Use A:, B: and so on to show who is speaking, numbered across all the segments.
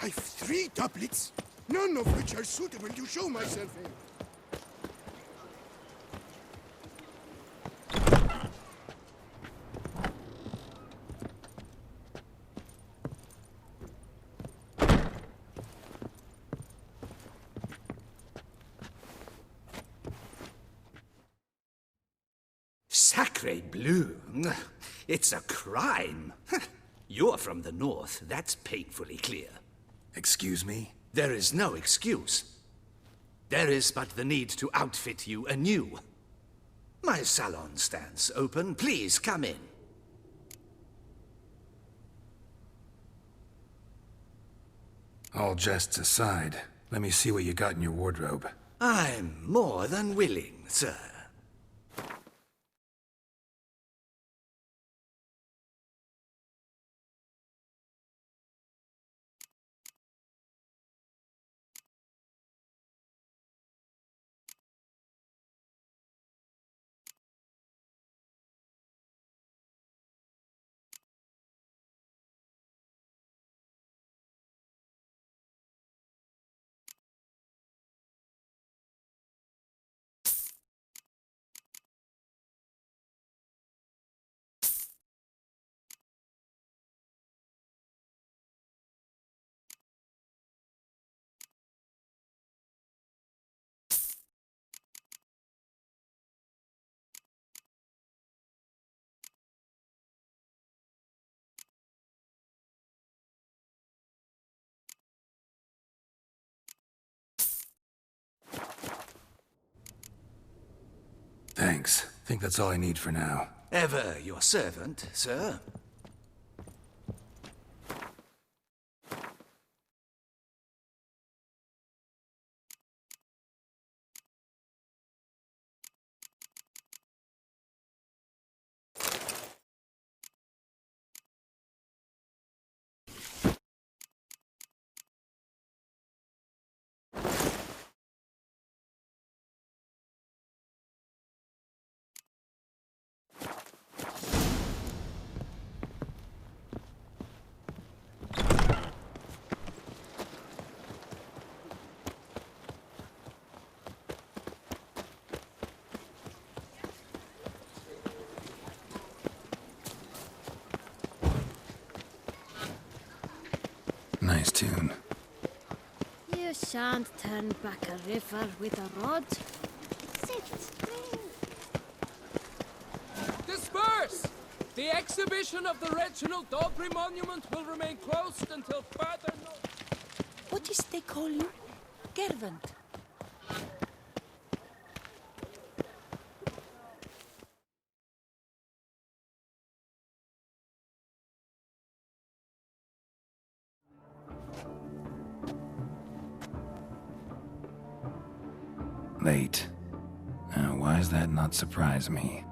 A: I've 3 doublets, none of which are suitable to show myself in.
B: Sacre bleu! It's a crime! You're from the north, that's painfully clear.
C: Excuse me?
B: There is no excuse. There is but the need to outfit you anew. My salon stands open. Please come in.
C: All jests aside, let me see what you got in your wardrobe.
B: I'm more than willing, sir.
C: Thanks. Think that's all I need for now.
B: Ever your servant, sir.
C: Nice tune.
D: You shan't turn back a river with a rod. Sit.
E: Disperse! The exhibition of the Reginald Daubrey monument will remain closed until further notice.
F: What is they call you? Gervant.
C: Late. Now, why does that not surprise me?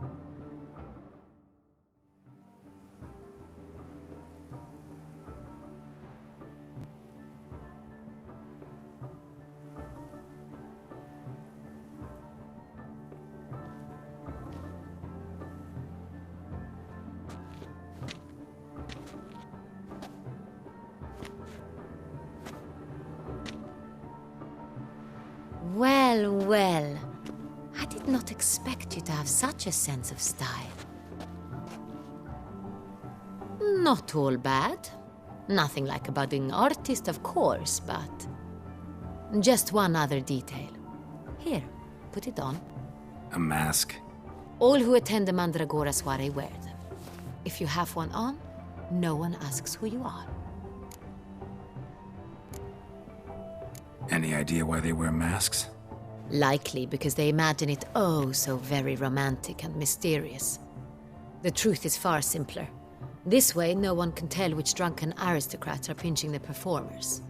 D: Well, well. I did not expect you to have such a sense of style. Not all bad. Nothing like a budding artist, of course, but... just one other detail. Here, put it on.
C: A mask?
D: All who attend the Mandragora soiree wear them. If you have one on, no one asks who you are.
C: Any idea why they wear masks?
D: Likely because they imagine it oh so very romantic and mysterious. The truth is far simpler. This way, no one can tell which drunken aristocrats are pinching the performers.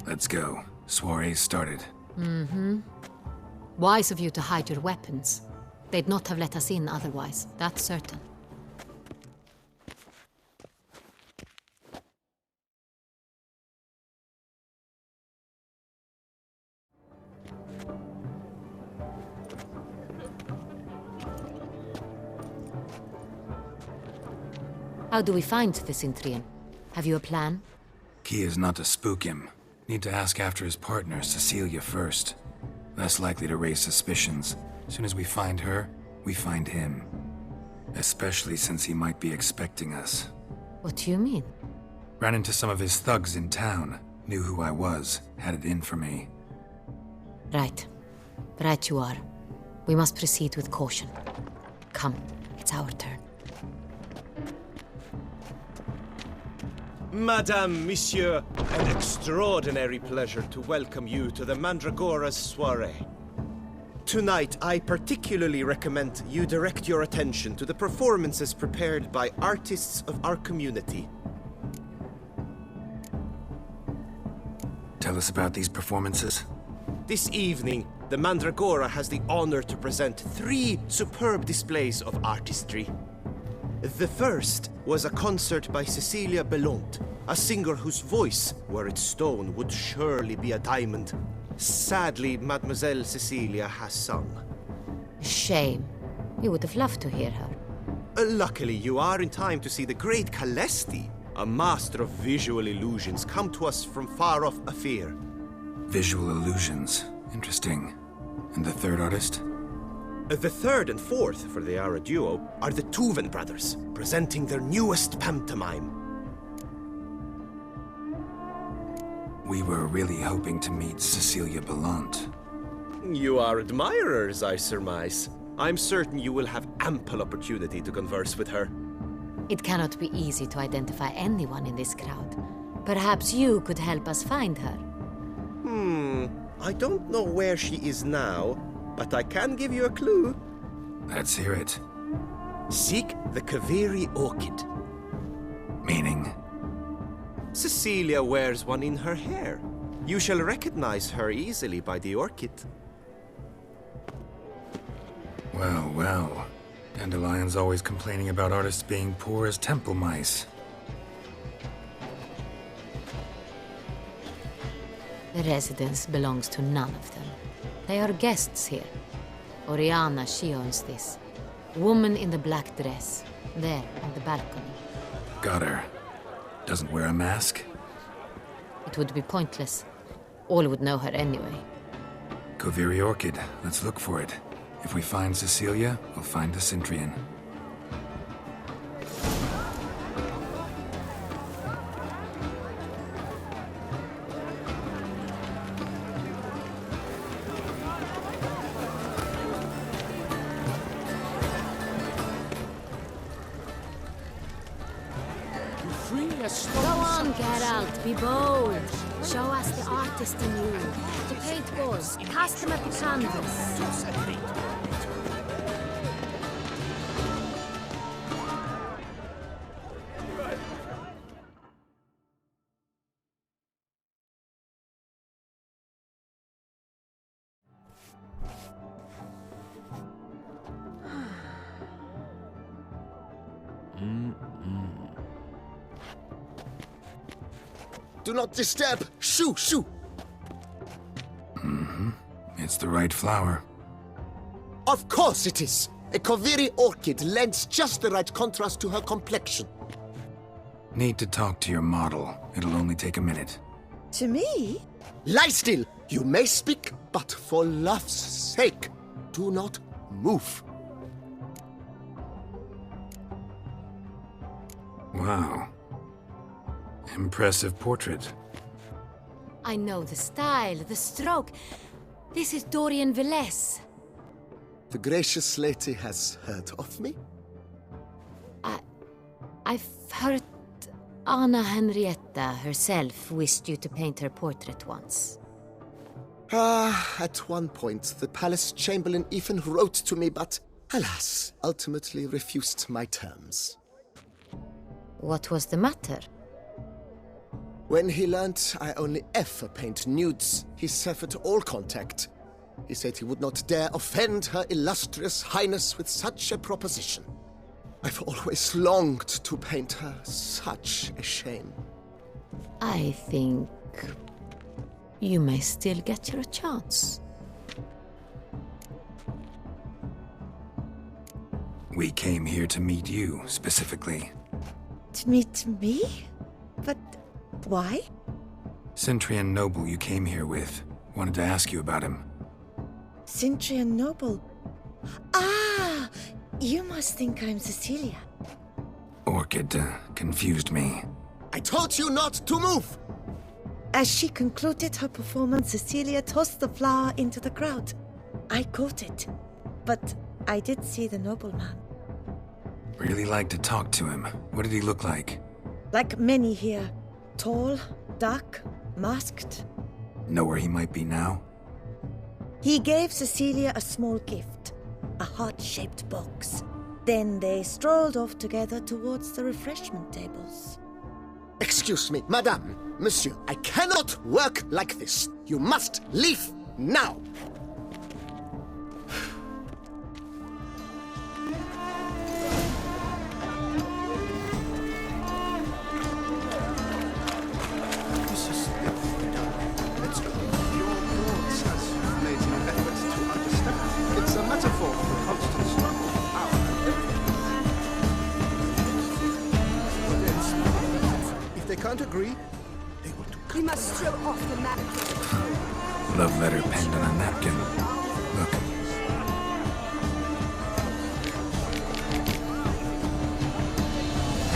C: Let's go. Soiree's started.
D: Mm-hmm. Wise of you to hide your weapons. They'd not have let us in otherwise, that's certain. How do we find the Cintrian? Have you a plan?
C: Key is not to spook him. Need to ask after his partner, Cecilia, first. Less likely to raise suspicions. As soon as we find her, we find him. Especially since he might be expecting us.
D: What do you mean?
C: Ran into some of his thugs in town. Knew who I was. Had it in for me.
D: Right. Right you are. We must proceed with caution. Come, it's our turn.
G: Madame, Monsieur, an extraordinary pleasure to welcome you to the Mandragora's soiree. Tonight, I particularly recommend you direct your attention to the performances prepared by artists of our community.
C: Tell us about these performances.
G: This evening, the Mandragora has the honor to present 3 superb displays of artistry. The first was a concert by Cecilia Belont, a singer whose voice, were it stone, would surely be a diamond. Sadly, Mademoiselle Cecilia has sung.
D: Shame. We would have loved to hear her.
G: Luckily, you are in time to see the great Calesti, a master of visual illusions, come to us from far off Afir.
C: Visual illusions. Interesting. And the third artist?
G: The third and fourth, for they are a duo, are the Tuven brothers, presenting their newest pantomime.
C: We were really hoping to meet Cecilia Belont.
G: You are admirers, I surmise. I'm certain you will have ample opportunity to converse with her.
D: It cannot be easy to identify anyone in this crowd. Perhaps you could help us find her.
G: I don't know where she is now, but I can give you a clue.
C: Let's hear it.
G: Seek the Kaveri orchid.
C: Meaning?
G: Cecilia wears one in her hair. You shall recognize her easily by the orchid.
C: Well, well. Dandelion's always complaining about artists being poor as temple mice.
D: The residence belongs to none of them. They are guests here. Oriana, she owns this. Woman in the black dress. There, on the balcony.
C: Got her. Doesn't wear a mask?
D: It would be pointless. All would know her anyway.
C: Kaveri orchid. Let's look for it. If we find Cecilia, we'll find the Cintrian.
D: Go on, Geralt, be bold. Show us the artist in you. To paint goes, cast them at the canvas.
A: Do not disturb! Shoo! Shoo!
C: It's the right flower.
A: Of course it is! A Kaveri orchid lends just the right contrast to her complexion.
C: Need to talk to your model. It'll only take a minute.
F: To me?
A: Lie still! You may speak, but for love's sake, do not move.
C: Wow. Impressive portrait.
D: I know the style, the stroke. This is Dorian Velez.
A: The gracious lady has heard of me?
D: I've heard Anna Henrietta herself wished you to paint her portrait once.
A: At one point, the palace chamberlain even wrote to me, but, alas, ultimately refused my terms.
D: What was the matter?
A: When he learnt I only ever paint nudes, he severed all contact. He said he would not dare offend her illustrious highness with such a proposition. I've always longed to paint her. Such a shame.
D: I think you may still get your chance.
C: We came here to meet you, specifically.
F: To meet me? But why?
C: Cintrian noble you came here with. Wanted to ask you about him.
F: Cintrian noble. Ah! You must think I'm Cecilia.
C: Orchid confused me.
A: I told you not to move!
F: As she concluded her performance, Cecilia tossed the flower into the crowd. I caught it, but I did see the nobleman.
C: Really like to talk to him. What did he look like?
F: Like many here. Tall, dark, masked.
C: Know where he might be now?
F: He gave Cecilia a small gift, a heart-shaped box. Then they strolled off together towards the refreshment tables.
A: Excuse me, madame, monsieur, I cannot work like this. You must leave now. This is let's go. Your thoughts as you've made an effort to understand. It's a metaphor for the constant struggle. If they can't agree, they will do.
H: We must throw off the napkin.
C: Love letter penned on a napkin. Look.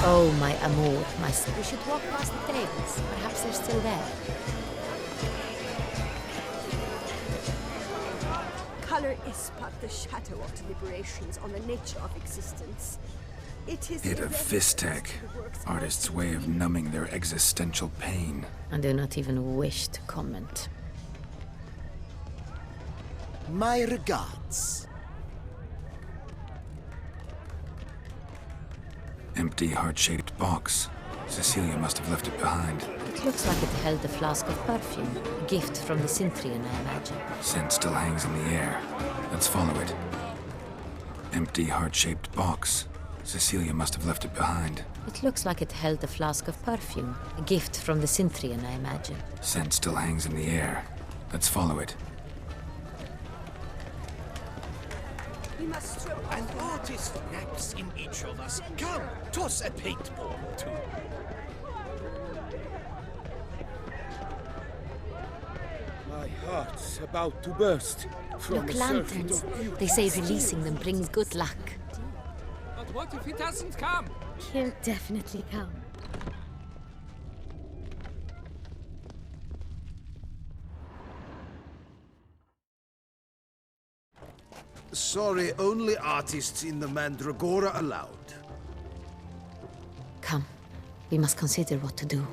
D: Oh, my amour, my son. We should walk past the tables. Perhaps they're still there.
H: Color is but the shadow of deliberations on the nature of existence. It is
C: Hit a fistek. Artist's way of numbing their existential pain.
D: I do not even wish to comment.
A: My regards.
C: Empty heart-shaped box. Cecilia must have left it behind.
D: It looks like it held a flask of perfume. A gift from the Cintrian, I imagine.
C: Scent still hangs in the air. Let's follow it. Empty heart-shaped box. Cecilia must have left it behind.
D: It looks like it held a flask of perfume. A gift from the Cintrian, I imagine.
C: Scent still hangs in the air. Let's follow it.
H: We must throw off
B: An artist naps in each of us. Come, toss a paintball or two.
E: My heart's about to burst from
D: Look,
E: a circuit
D: lanterns.
E: of beauty.
D: They say releasing them brings good luck.
E: But what if he doesn't come?
D: He'll definitely come.
I: Sorry, only artists in the Mandragora allowed.
D: Come. We must consider what to do.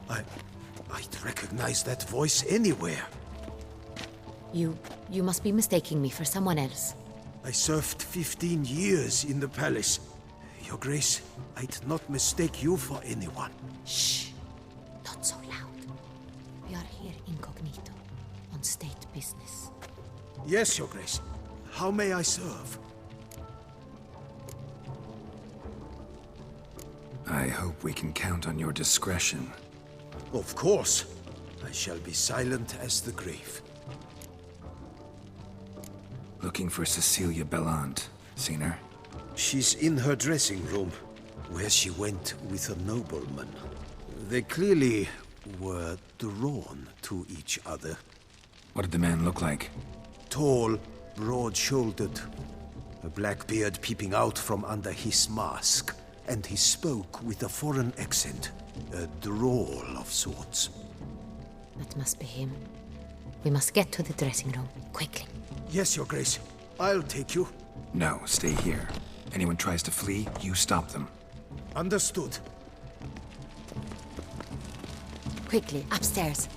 I: I'd recognize that voice anywhere.
D: You must be mistaking me for someone else.
I: I served 15 years in the palace. Your Grace, I'd not mistake you for anyone.
D: Shh. Not so loud. We are here incognito, on state business.
I: Yes, Your Grace. How may I serve?
C: I hope we can count on your discretion.
I: Of course. I shall be silent as the grave.
C: Looking for Cecilia Bellant. Seen her?
I: She's in her dressing room, where she went with a nobleman. They clearly were drawn to each other.
C: What did the man look like?
I: Tall, broad-shouldered, a black beard peeping out from under his mask, and he spoke with a foreign accent, a drawl of sorts.
D: That must be him. We must get to the dressing room, quickly.
I: Yes, Your Grace. I'll take you.
C: No, stay here. Anyone tries to flee, you stop them.
I: Understood.
D: Quickly, upstairs.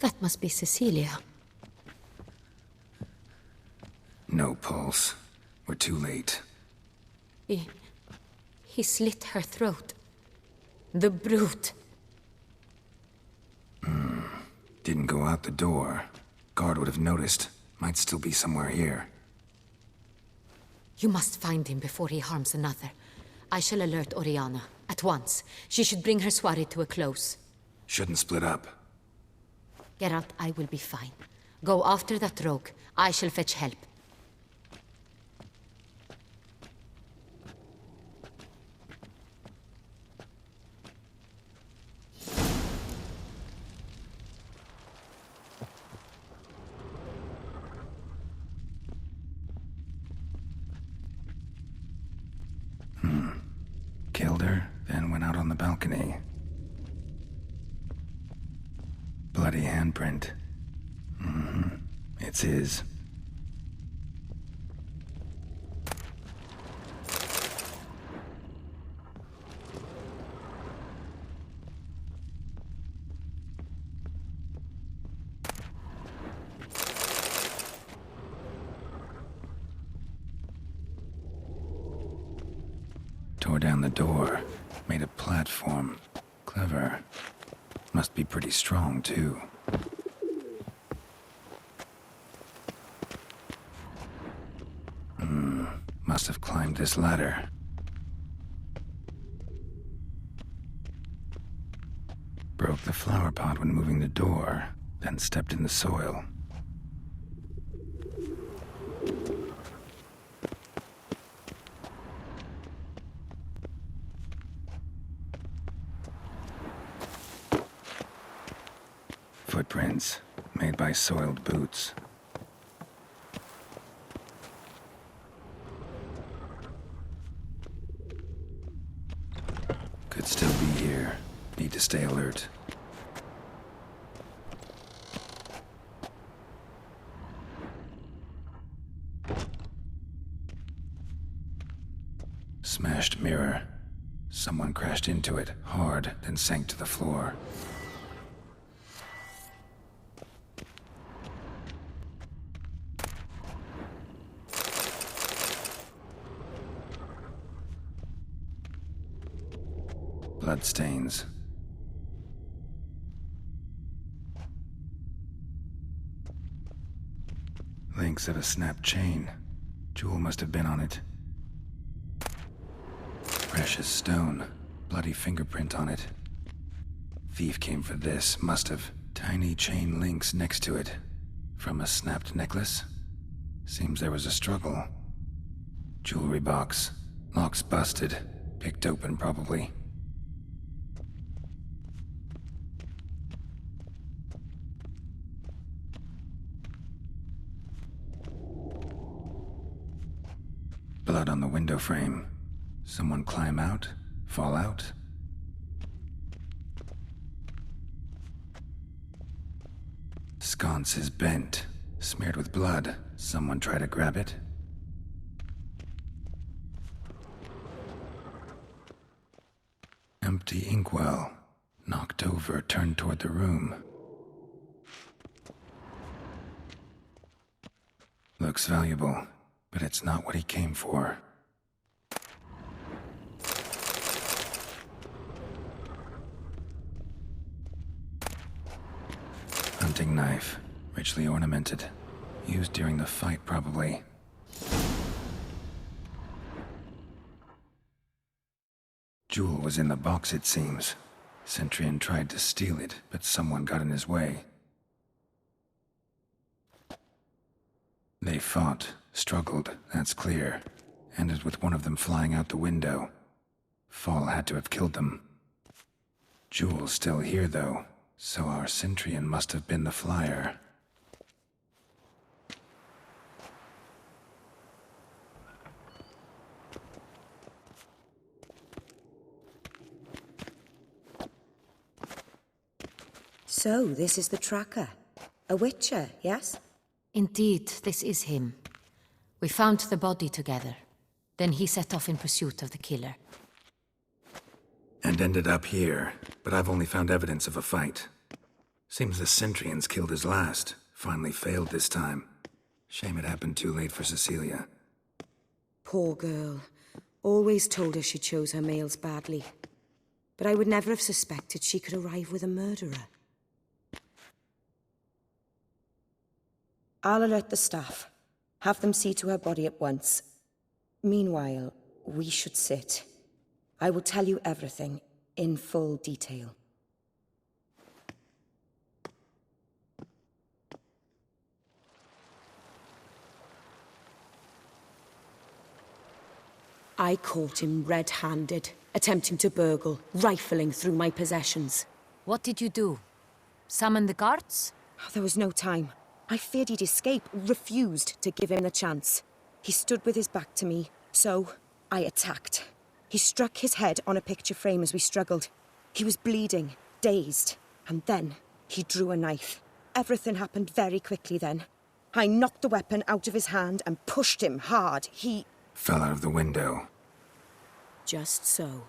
D: That must be Cecilia.
C: No pulse. We're too late.
D: He slit her throat. The brute!
C: Didn't go out the door. Guard would have noticed. Might still be somewhere here.
D: You must find him before he harms another. I shall alert Oriana. At once. She should bring her soirée to a close.
C: Shouldn't split up.
D: Geralt, I will be fine. Go after that rogue. I shall fetch help.
C: Killed her, then went out on the balcony. Bloody handprint. It's his. Tore down the door, made a platform. Clever. Must be pretty strong, too. Must have climbed this ladder. Broke the flower pot when moving the door, then stepped in the soil. Footprints, made by soiled boots. Could still be here. Need to stay alert. Smashed mirror. Someone crashed into it, hard, then sank to the floor. Bloodstains. Links of a snapped chain. Jewel must have been on it. Precious stone. Bloody fingerprint on it. Thief came for this, must have. Tiny chain links next to it. From a snapped necklace? Seems there was a struggle. Jewelry box. Locks busted. Picked open, probably. Blood on the window frame. Someone climb out? Fall out? Sconce is bent. Smeared with blood. Someone try to grab it? Empty inkwell. Knocked over, turned toward the room. Looks valuable. But it's not what he came for. Hunting knife, richly ornamented. Used during the fight, probably. Jewel was in the box, it seems. Centurion tried to steal it, but someone got in his way. They fought. Struggled, that's clear. Ended with one of them flying out the window. Fall had to have killed them. Jewel's still here, though, so our Centurion must have been the flyer.
F: So, this is the tracker. A witcher, yes?
D: Indeed, this is him. We found the body together. Then he set off in pursuit of the killer.
C: And ended up here, but I've only found evidence of a fight. Seems the Centurions killed his last. Finally failed this time. Shame it happened too late for Cecilia.
F: Poor girl. Always told her she chose her males badly.
J: but I would never have suspected she could arrive with a murderer. I'll alert the staff. Have them see to her body at once. Meanwhile, we should sit. I will tell you everything, in full detail. I caught him red-handed, attempting to burgle, rifling through my possessions.
D: What did you do? Summon the guards?
J: There was no time. I feared he'd escape, refused to give him the chance. He stood with his back to me, so I attacked. He struck his head on a picture frame as we struggled. He was bleeding, dazed, and then he drew a knife. Everything happened very quickly then. I knocked the weapon out of his hand and pushed him hard. He
C: fell out of the window.
J: Just so.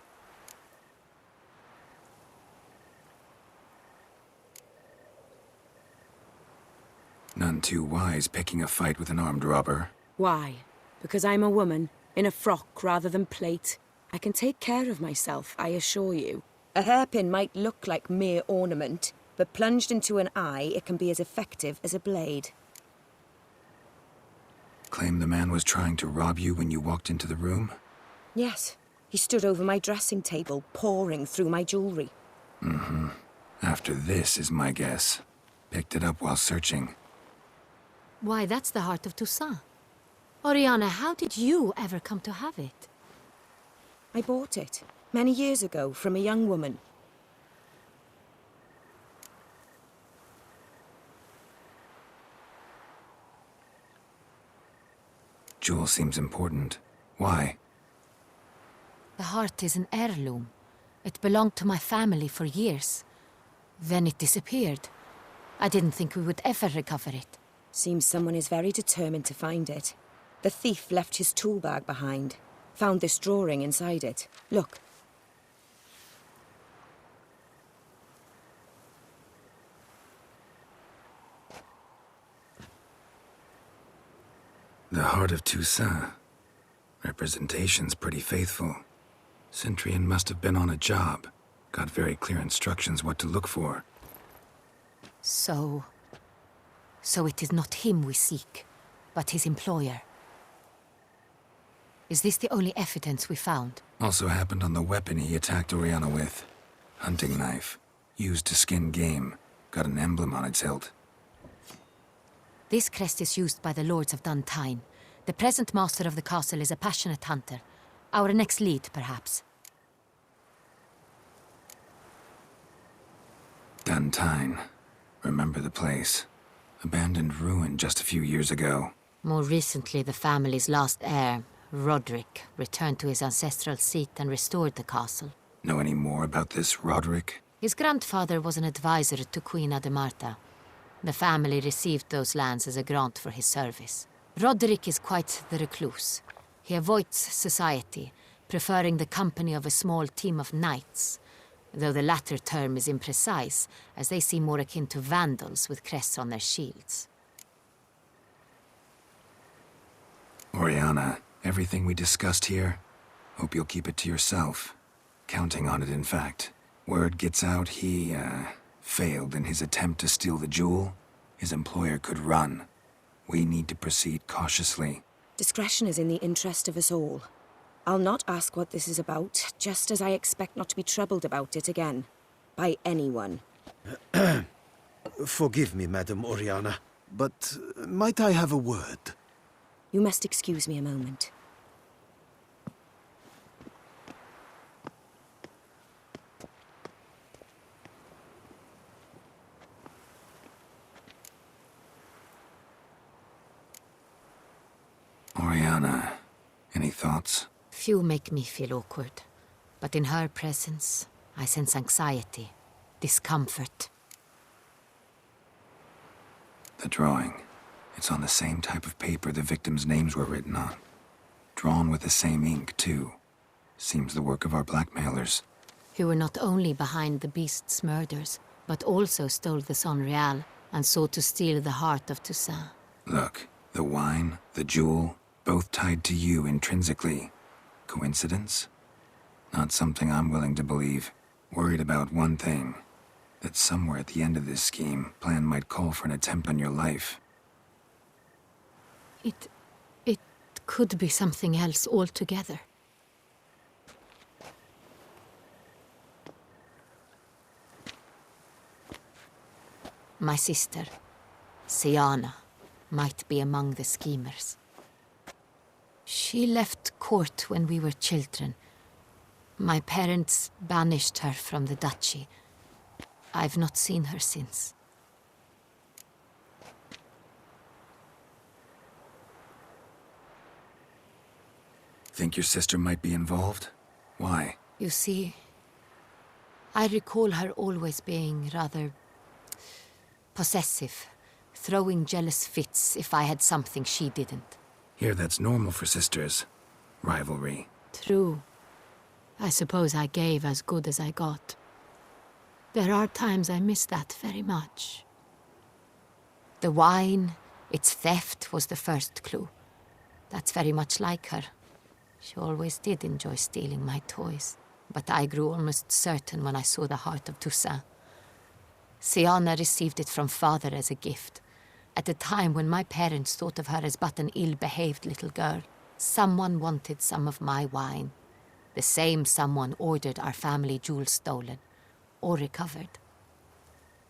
C: None too wise picking a fight with an armed robber.
J: Why? Because I'm a woman, in a frock rather than plate. I can take care of myself, I assure you. A hairpin might look like mere ornament, but plunged into an eye, it can be as effective as a blade.
C: Claim the man was trying to rob you when you walked into the room?
J: Yes. He stood over my dressing table, pouring through my jewelry.
C: Mm-hmm. After this is my guess. Picked it up while searching.
D: Why, that's the heart of Toussaint. Oriana, how did you ever come to have it?
J: I bought it, many years ago, from a young woman.
C: Jewel seems important. Why?
D: The heart is an heirloom. It belonged to my family for years. Then it disappeared. I didn't think we would ever recover it.
J: Seems someone is very determined to find it. The thief left his tool bag behind. Found this drawing inside it. Look.
C: The heart of Toussaint. Representation's pretty faithful. Cintrian must have been on a job. Got very clear instructions what to look for.
D: So it is not him we seek, but his employer. Is this the only evidence we found?
C: Also happened on the weapon he attacked Oriana with. Hunting knife. Used to skin game. Got an emblem on its hilt.
D: This crest is used by the Lords of Duntine. The present master of the castle is a passionate hunter. Our next lead, perhaps.
C: Duntine. Remember the place. Abandoned ruin just a few years ago.
D: More recently, the family's last heir, Roderick, returned to his ancestral seat and restored the castle.
C: Know any more about this Roderick?
D: His grandfather was an advisor to Queen Ademarta. The family received those lands as a grant for his service. Roderick is quite the recluse. He avoids society, preferring the company of a small team of knights, though the latter term is imprecise, as they seem more akin to vandals with crests on their shields.
C: Oriana, everything we discussed here, hope you'll keep it to yourself. Counting on it, in fact. Word gets out he, failed in his attempt to steal the jewel. His employer could run. We need to proceed cautiously.
J: Discretion is in the interest of us all. I'll not ask what this is about, just as I expect not to be troubled about it again. By anyone.
I: Forgive me, Madam Oriana, but might I have a word?
J: You must excuse me a moment.
C: Oriana, any thoughts?
D: Few make me feel awkward, but in her presence, I sense anxiety, discomfort.
C: The drawing. It's on the same type of paper the victims' names were written on. Drawn with the same ink, too. Seems the work of our blackmailers.
D: Who were not only behind the beast's murders, but also stole the Son Real and sought to steal the heart of Toussaint.
C: Look, the wine, the jewel, both tied to you intrinsically. Coincidence? Not something I'm willing to believe. Worried about one thing. That somewhere at the end of this scheme, plan might call for an attempt on your life.
D: It could be something else altogether. My sister, Siana, might be among the schemers. She left court when we were children. My parents banished her from the duchy. I've not seen her since.
C: Think your sister might be involved? Why?
D: You see, I recall her always being rather possessive, throwing jealous fits if I had something she didn't.
C: Here, that's normal for sisters. Rivalry.
D: True. I suppose I gave as good as I got. There are times I miss that very much. The wine, its theft, was the first clue. That's very much like her. She always did enjoy stealing my toys, but I grew almost certain when I saw the heart of Toussaint. Siana received it from father as a gift. At a time when my parents thought of her as but an ill-behaved little girl, someone wanted some of my wine. The same someone ordered our family jewels stolen, or recovered.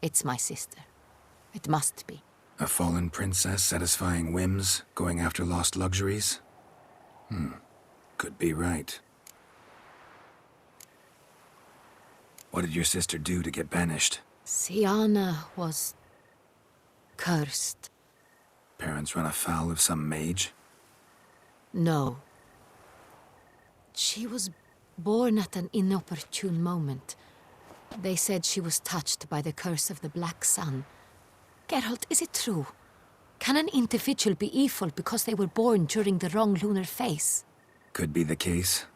D: It's my sister. It must be.
C: A fallen princess satisfying whims, going after lost luxuries? Could be right. What did your sister do to get banished?
D: Siana was cursed.
C: Parents run afoul of some mage?
D: No. She was born at an inopportune moment. They said she was touched by the curse of the Black Sun. Geralt, is it true? Can an individual be evil because they were born during the wrong lunar phase?
C: Could be the case.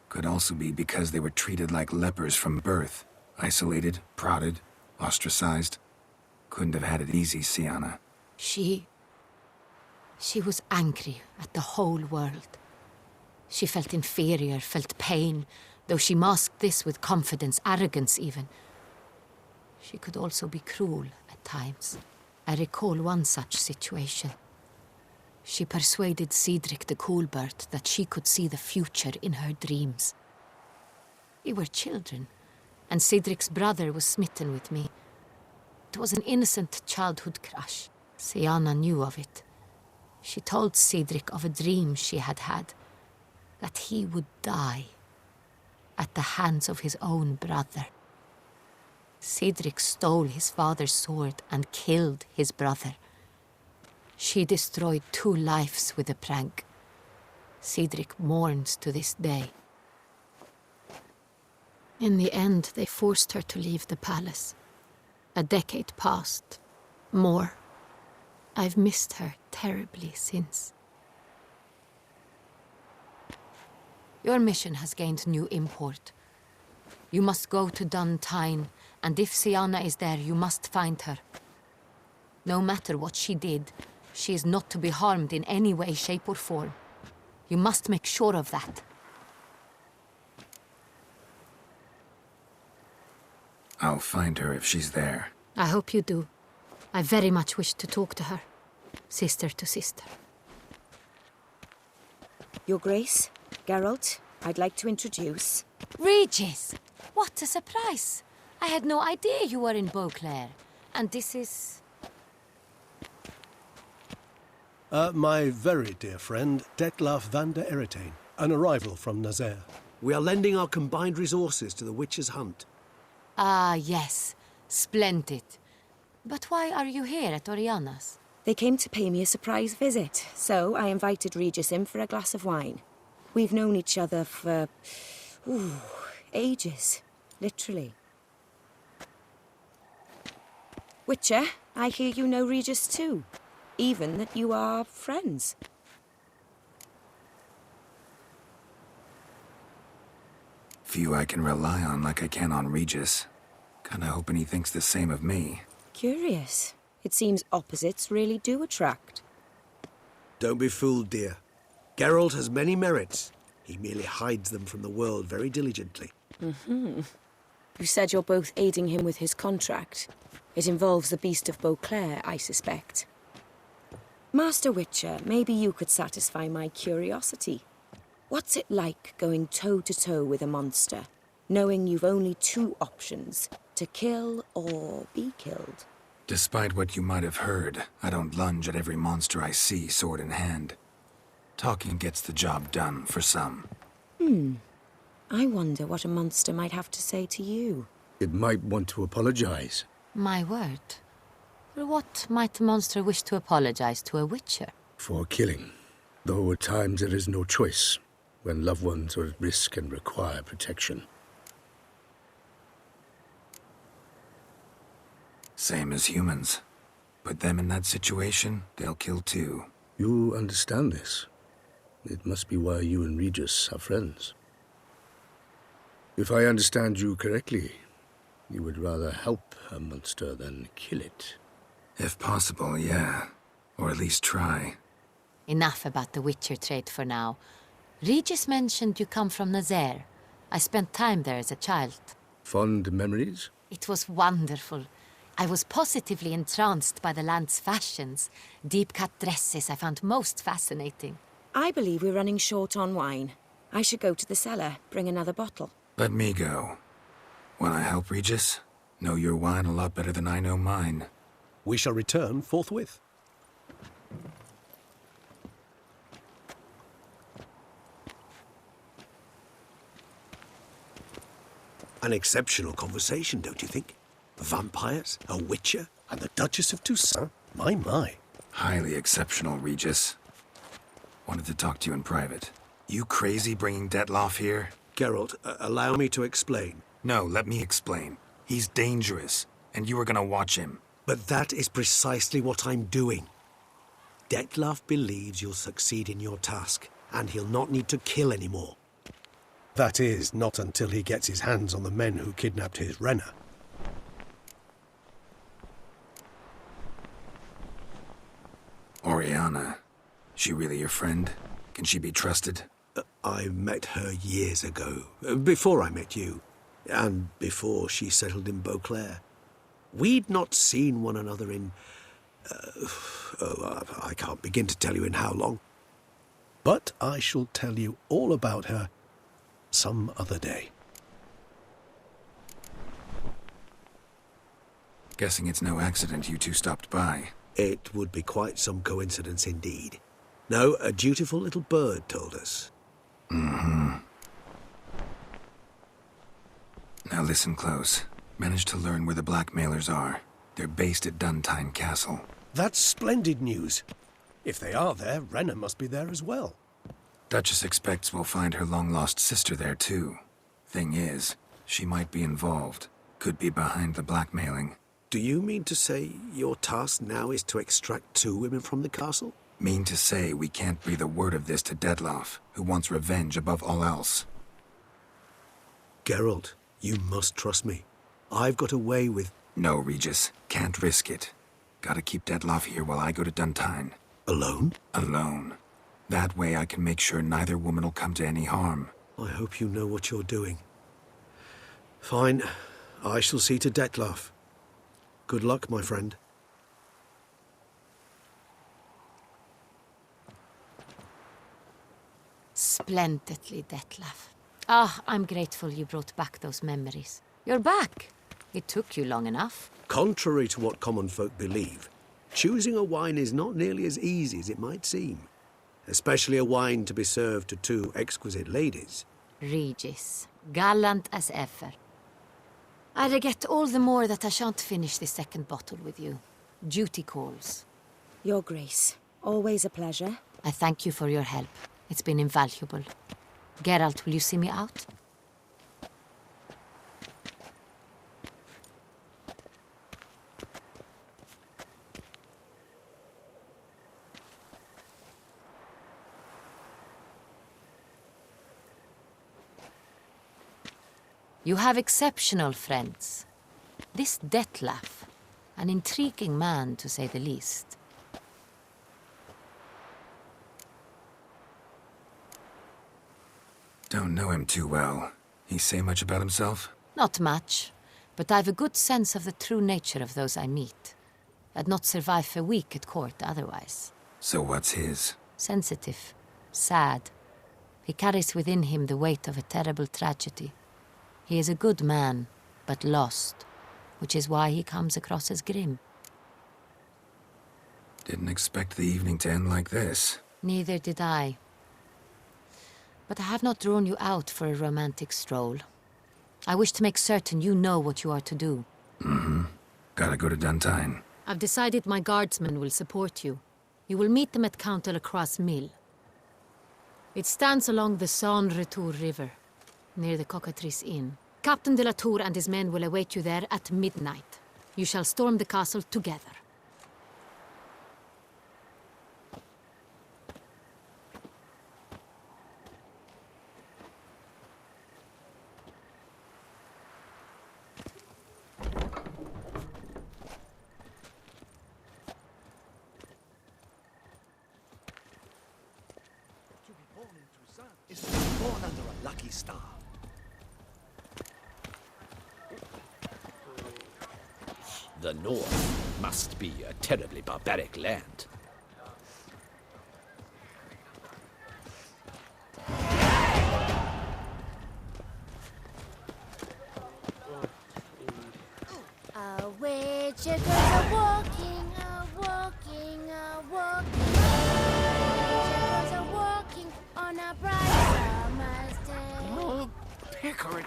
C: Could also be because they were treated like lepers from birth. Isolated, prodded, ostracized. Couldn't have had it easy, Siana.
D: She was angry at the whole world. She felt inferior, felt pain, though she masked this with confidence, arrogance even. She could also be cruel at times. I recall one such situation. She persuaded Cedric the Coolbird that she could see the future in her dreams. We were children, and Cedric's brother was smitten with me. It was an innocent childhood crush. Siana knew of it. She told Cedric of a dream she had had, that he would die at the hands of his own brother. Cedric stole his father's sword and killed his brother. She destroyed 2 lives with a prank. Cedric mourns to this day. In the end, they forced her to leave the palace. A decade passed. More. I've missed her terribly since. Your mission has gained new import. You must go to Dun Tyne, and if Siana is there, you must find her. No matter what she did, she is not to be harmed in any way, shape, or form. You must make sure of that.
C: I'll find her if she's there.
D: I hope you do. I very much wish to talk to her. Sister to sister.
J: Your Grace, Geralt, I'd like to introduce...
D: Regis! What a surprise! I had no idea you were in Beauclair. And this is...
K: My very dear friend, Detlaf van der Eretain, an arrival from Nazaire.
G: We are lending our combined resources to the Witch's Hunt.
D: Ah, yes. Splendid. But why are you here at Oriana's?
J: They came to pay me a surprise visit, so I invited Regis in for a glass of wine. We've known each other for... ages. Literally. Witcher, I hear you know Regis too. Even that you are friends.
C: Few I can rely on like I can on Regis. Kinda hoping he thinks the same of me.
J: Curious. It seems opposites really do attract.
G: Don't be fooled, dear. Geralt has many merits. He merely hides them from the world very diligently.
J: You said you're both aiding him with his contract. It involves the Beast of Beauclair, I suspect. Master Witcher, maybe you could satisfy my curiosity. What's it like going toe-to-toe with a monster, knowing you've only two options, to kill or be killed?
C: Despite what you might have heard, I don't lunge at every monster I see sword in hand. Talking gets the job done for some.
J: I wonder what a monster might have to say to you.
L: It might want to apologize.
D: My word. For what might a monster wish to apologize to a witcher?
L: For killing. Though at times there is no choice, when loved ones are at risk and require protection.
C: Same as humans. Put them in that situation, they'll kill too.
L: You understand this. It must be why you and Regis are friends. If I understand you correctly, you would rather help a monster than kill it.
C: If possible, yeah. Or at least try.
D: Enough about the Witcher trade for now. Regis mentioned you come from Nazaire. I spent time there as a child.
L: Fond memories?
D: It was wonderful. I was positively entranced by the land's fashions. Deep-cut dresses I found most fascinating.
J: I believe we're running short on wine. I should go to the cellar, bring another bottle.
C: Let me go. Want I help, Regis? Know your wine a lot better than I know mine.
K: We shall return forthwith.
I: An exceptional conversation, don't you think? Vampires, a witcher,
K: And the Duchess of Toussaint? My.
C: Highly exceptional, Regis. Wanted to talk to you in private. You crazy bringing Detloff here?
I: Geralt, allow me to explain.
C: No, let me explain. He's dangerous, and you are gonna watch him.
I: But that is precisely what I'm doing. Detloff believes you'll succeed in your task, and he'll not need to kill anymore.
K: That is, not until he gets his hands on the men who kidnapped his Renner.
C: Oriana. She really your friend? Can she be trusted?
I: I met her years ago, before I met you, and before she settled in Beauclair. We'd not seen one another in... I can't begin to tell you in how long.
K: But I shall tell you all about her some other day.
C: Guessing it's no accident you two stopped by.
I: It would be quite some coincidence indeed. No, a dutiful little bird told us.
C: Mm-hmm. Now listen close. Managed to learn where the blackmailers are. They're based at Duntine Castle.
K: That's splendid news. If they are there, Renner must be there as well.
C: Duchess expects we'll find her long-lost sister there, too. Thing is, she might be involved. Could be behind the blackmailing.
I: Do you mean to say your task now is to extract 2 women from the castle?
C: Mean to say we can't breathe a word of this to Detloff, who wants revenge above all else.
I: Geralt, you must trust me. I've got away with...
C: No, Regis. Can't risk it. Gotta keep Detloff here while I go to Duntine.
I: Alone?
C: Alone. That way I can make sure neither woman will come to any harm.
I: I hope you know what you're doing. Fine. I shall see to Detloff. Good luck, my friend.
D: Splendidly, Detlaff. Ah, I'm grateful you brought back those memories. You're back. It took you long enough.
I: Contrary to what common folk believe, choosing a wine is not nearly as easy as it might seem. Especially a wine to be served to 2 exquisite ladies.
D: Regis, gallant as ever. I regret all the more that I shan't finish the second bottle with you. Duty calls.
J: Your Grace, always a pleasure.
D: I thank you for your help. It's been invaluable. Geralt, will you see me out? You have exceptional friends. This Detlaff, an intriguing man to say the least.
C: Don't know him too well. He say much about himself?
D: Not much. But I've a good sense of the true nature of those I meet. I'd not survive a week at court otherwise.
C: So what's his?
D: Sensitive. Sad. He carries within him the weight of a terrible tragedy. He is a good man, but lost, which is why he comes across as grim.
C: Didn't expect the evening to end like this.
D: Neither did I. But I have not drawn you out for a romantic stroll. I wish to make certain you know what you are to do.
C: Mm-hmm. Gotta go to Duntine.
D: I've decided my guardsmen will support you. You will meet them at Count Delacroix' mill. It stands along the Saône-Retour River, near the Cockatrice Inn. Captain de la Tour and his men will await you there at midnight. You shall storm the castle together.
B: Is to be born under a lucky star. The North must be a terribly barbaric land.
M: A witch goes a-walking, a-walking, a-walking. A witch goes a-walking on a bright summer's day.
B: Oh, Pickard.